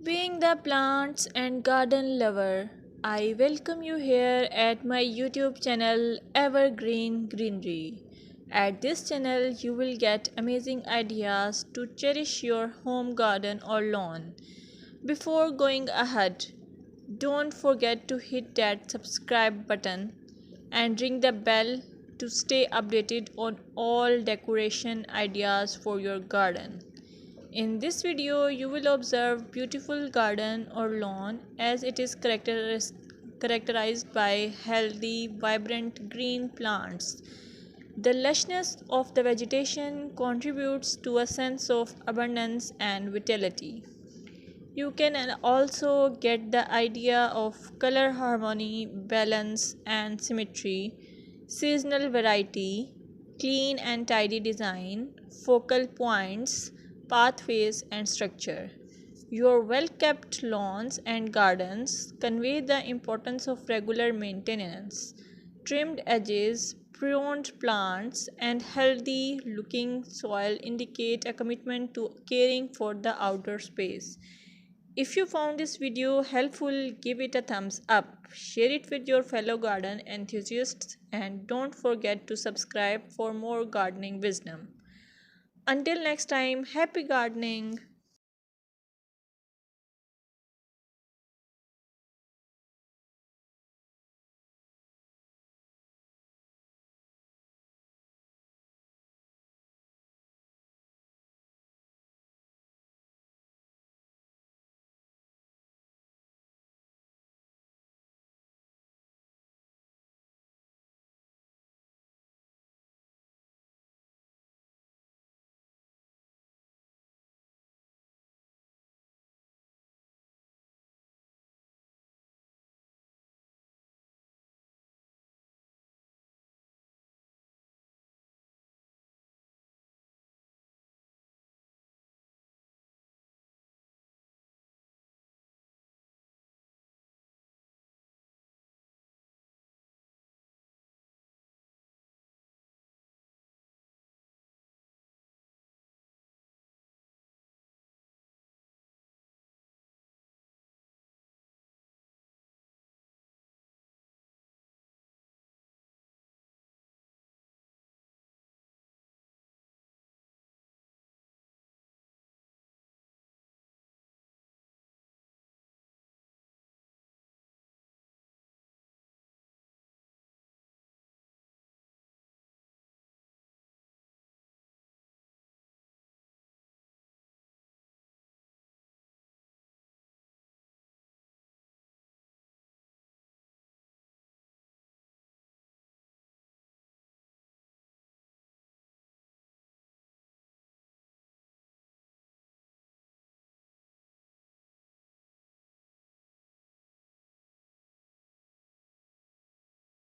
Being the plants and garden lover, I welcome you here at my YouTube channel Evergreen Greenery. At this channel, you will get amazing ideas to cherish your home garden or lawn. Before going ahead, don't forget to hit that subscribe button and ring the bell to stay updated on all decoration ideas for your garden. In this video, you will observe beautiful garden or lawn as it is characterized by healthy, vibrant green plants. The lushness of the vegetation contributes to a sense of abundance and vitality. You can also get the idea of color harmony, balance, and symmetry, seasonal variety, clean and tidy design, focal points, pathways, and structure. Your well kept lawns and gardens convey the importance of regular maintenance. Trimmed edges, pruned plants, and healthy looking soil indicate a commitment to caring for the outdoor space. If you found this video helpful, give it a thumbs up, share it with your fellow garden enthusiasts, and don't forget to subscribe for more gardening wisdom. Until next time, happy gardening!